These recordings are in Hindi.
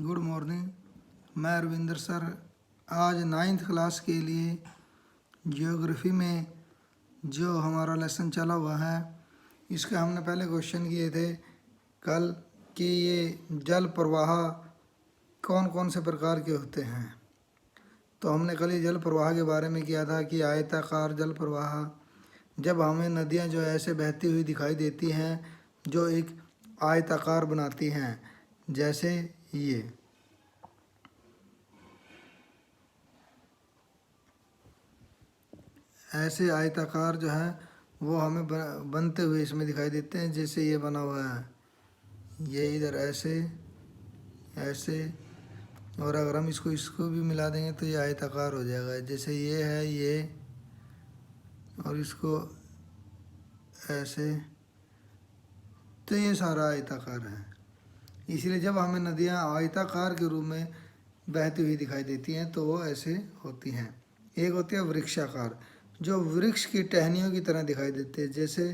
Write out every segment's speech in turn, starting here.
Good morning. मैं अरविंदर सर आज 9th क्लास के लिए जियोग्राफी में जो हमारा लेसन चला हुआ है इसके हमने पहले क्वेश्चन किए थे कल कि ये जल प्रवाह कौन कौन से प्रकार के होते हैं। तो हमने कल ये जल प्रवाह के बारे में किया था कि आयताकार जल प्रवाह, जब हमें नदियाँ जो ऐसे बहती हुई दिखाई देती हैं जो एक आयताकार बनाती हैं, जैसे ये ऐसे आयताकार जो है वो हमें बनते हुए इसमें दिखाई देते हैं। जैसे ये बना हुआ है, ये इधर ऐसे ऐसे, और अगर हम इसको भी मिला देंगे तो ये आयताकार हो जाएगा। जैसे ये है ये, और इसको ऐसे, तो ये सारा आयताकार है। इसलिए जब हमें नदियाँ आयताकार के रूप में बहती हुई दिखाई देती हैं तो वो ऐसे होती हैं। एक होती है वृक्षाकार, जो वृक्ष की टहनियों की तरह दिखाई देते हैं। जैसे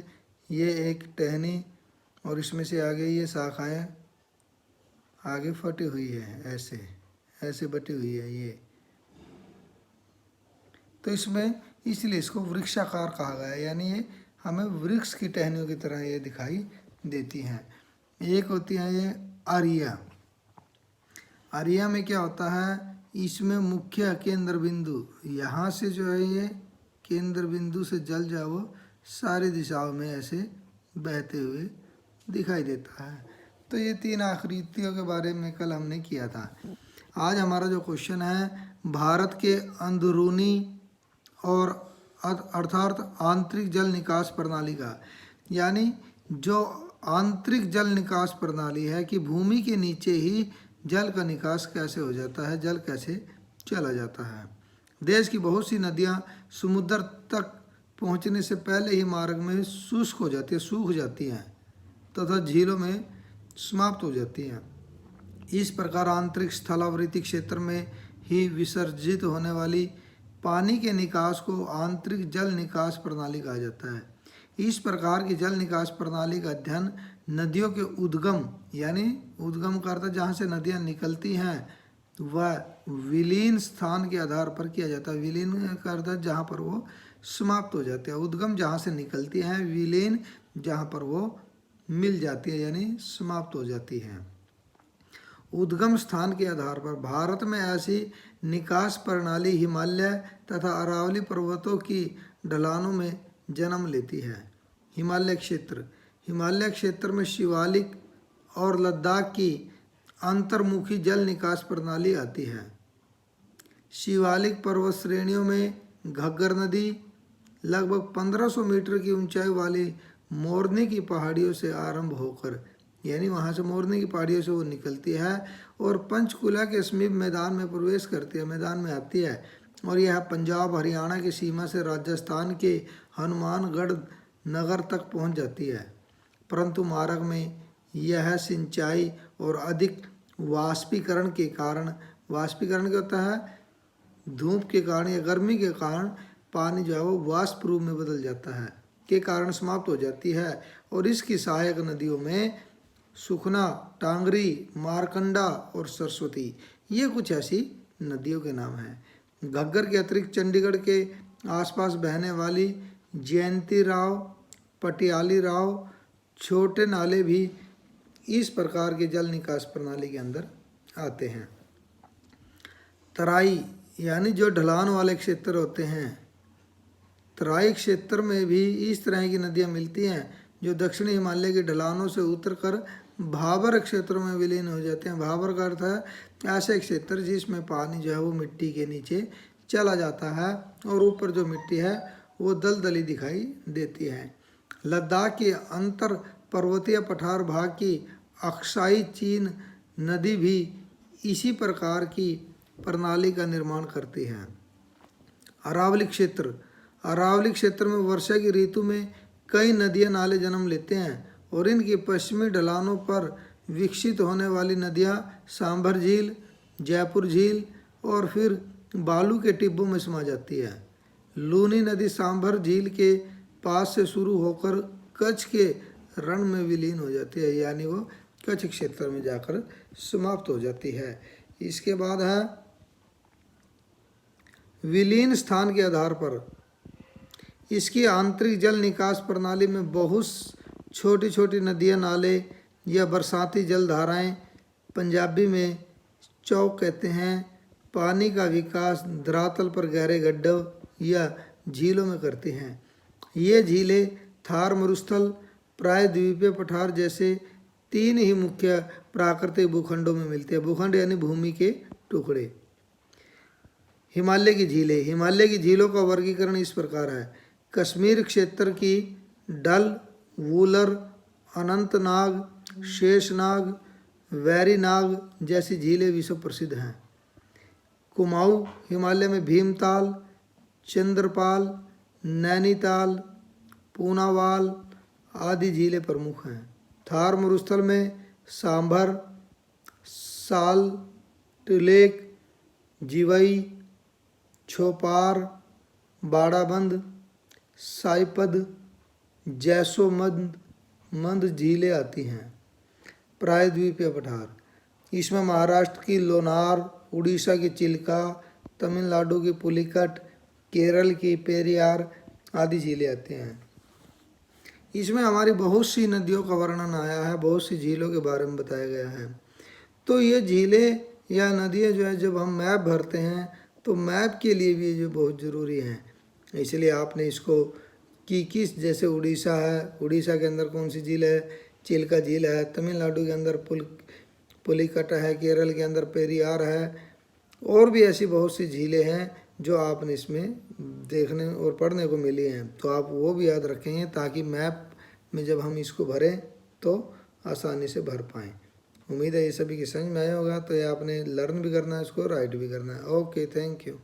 ये एक टहनी और इसमें से आगे ये शाखाएं आगे फटी हुई है, ऐसे ऐसे बटी हुई है ये, तो इसमें इसलिए इसको वृक्षाकार कहा गया है, यानी ये हमें वृक्ष की टहनियों की तरह ये दिखाई देती हैं। एक होती है ये आर्या। आर्या में क्या होता है, इसमें मुख्य केंद्र बिंदु, यहाँ से जो है ये केंद्र बिंदु से जल जो वो सारी दिशाओं में ऐसे बहते हुए दिखाई देता है। तो ये 3 आकृतियों के बारे में कल हमने किया था। आज हमारा जो क्वेश्चन है भारत के अंदरूनी और अर्थात आंतरिक जल निकास प्रणाली का, यानी जो आंतरिक जल निकास प्रणाली है कि भूमि के नीचे ही जल का निकास कैसे हो जाता है, जल कैसे चला जाता है। देश की बहुत सी नदियां समुद्र तक पहुंचने से पहले ही मार्ग में शुष्क हो जाती है, सूख जाती हैं तथा झीलों में समाप्त हो जाती हैं। इस प्रकार आंतरिक स्थलावृति क्षेत्र में ही विसर्जित होने वाली पानी के निकास को आंतरिक जल निकास प्रणाली कहा जाता है। इस प्रकार की जल निकास प्रणाली का अध्ययन नदियों के उद्गम, यानी उद्गम का अर्थ जहाँ से नदियाँ निकलती हैं वह विलीन स्थान के आधार पर किया जाता है। विलीन का अर्थ जहाँ पर वो समाप्त हो जाते हैं। उद्गम जहाँ से निकलती हैं, विलीन जहाँ पर वो मिल जाती है यानी समाप्त हो जाती है। उद्गम स्थान के आधार पर भारत में ऐसी निकास प्रणाली हिमालय तथा अरावली पर्वतों की ढलानों में जन्म लेती है। हिमालय क्षेत्र में शिवालिक और लद्दाख की अंतर्मुखी जल निकास प्रणाली आती है। शिवालिक पर्वत श्रेणियों में घग्गर नदी लगभग 1500 मीटर की ऊंचाई वाली मोरनी की पहाड़ियों से आरंभ होकर, यानी वहाँ से मोरनी की पहाड़ियों से वो निकलती है और पंचकुला के समीप मैदान में प्रवेश करती है, मैदान में आती है, और यह पंजाब हरियाणा की सीमा से राजस्थान के हनुमानगढ़ नगर तक पहुँच जाती है। परंतु मार्ग में यह सिंचाई और अधिक वाष्पीकरण के कारण, वाष्पीकरण क्या होता है, धूप के कारण या गर्मी के कारण पानी जो है वो वाष्प रूप में बदल जाता है के कारण समाप्त हो जाती है। और इसकी सहायक नदियों में सुखना, टांगरी, मारकंडा और सरस्वती, ये कुछ ऐसी नदियों के नाम हैं। घग्गर के अतिरिक्त चंडीगढ़ के आसपास बहने वाली जयंती राव, पटियाली राव, छोटे नाले भी इस प्रकार के जल निकास प्रणाली के अंदर आते हैं। तराई यानी जो ढलान वाले क्षेत्र होते हैं, तराई क्षेत्र में भी इस तरह की नदियाँ मिलती हैं जो दक्षिणी हिमालय के ढलानों से उतरकर भाबर क्षेत्रों में विलीन हो जाते हैं। भाबर का अर्थ है ऐसे क्षेत्र जिसमें पानी जो है वो मिट्टी के नीचे चला जाता है और ऊपर जो मिट्टी है वो दलदली दिखाई देती है। लद्दाख की अंतर पर्वतीय पठार भाग की अक्साई चीन नदी भी इसी प्रकार की प्रणाली का निर्माण करती है। अरावली क्षेत्र में वर्षा की ऋतु में कई नदियां नाले जन्म लेते हैं और इनकी पश्चिमी ढलानों पर विकसित होने वाली नदियां सांभर झील, जयपुर झील और फिर बालू के टिब्बों में समा जाती है। लूनी नदी सांभर झील के पास से शुरू होकर कच्छ के रण में विलीन हो जाती है, यानी वो कच्छ क्षेत्र में जाकर समाप्त हो जाती है। इसके बाद है विलीन स्थान के आधार पर इसकी आंतरिक जल निकास प्रणाली में बहुत छोटी छोटी नदियाँ, नाले या बरसाती जल धाराएं, पंजाबी में चौक कहते हैं, पानी का विकास धरातल पर गहरे गड्ढों या झीलों में करती हैं। ये झीलें थार मरुस्थल, प्रायद्वीपीय पठार जैसे 3 ही मुख्य प्राकृतिक भूखंडों में मिलती है। भूखंड यानी भूमि के टुकड़े। हिमालय की झीलें। हिमालय की झीलों का वर्गीकरण इस प्रकार है। कश्मीर क्षेत्र की डल, वूलर, अनंतनाग, शेषनाग, वैरीनाग जैसी झीलें विश्व प्रसिद्ध हैं। कुमाऊं हिमालय में भीमताल, चंद्रपाल, नैनीताल, पूनावाल आदि झीलें प्रमुख हैं। थार मरुस्थल में सांभर, साल्ट लेक, जिवई, छोपार, बाड़ाबंद, साइपद, जैसोमंद झीलें आती हैं। प्रायद्वीपीय पठार। इसमें महाराष्ट्र की लोनार, उड़ीसा की चिल्का, तमिलनाडु की पुलिकट, केरल की पेरियार आदि झीलें आती हैं। इसमें हमारी बहुत सी नदियों का वर्णन आया है, बहुत सी झीलों के बारे में बताया गया है। तो ये झीलें या नदियाँ जो है, जब हम मैप भरते हैं तो मैप के लिए भी जो बहुत ज़रूरी हैं, इसलिए आपने इसको कि किस, जैसे उड़ीसा है, उड़ीसा के अंदर कौन सी झील है, चिल्का झील है, तमिलनाडु के अंदर पुलिकट है, केरल के अंदर पेरियार है, और भी ऐसी बहुत सी झीलें हैं जो आपने इसमें देखने और पढ़ने को मिली हैं। तो आप वो भी याद रखेंगे ताकि मैप में जब हम इसको भरें तो आसानी से भर पाएँ। उम्मीद है ये सभी की समझ में आया होगा। तो ये आपने लर्न भी करना है, इसको राइट भी करना है। Okay, thank you.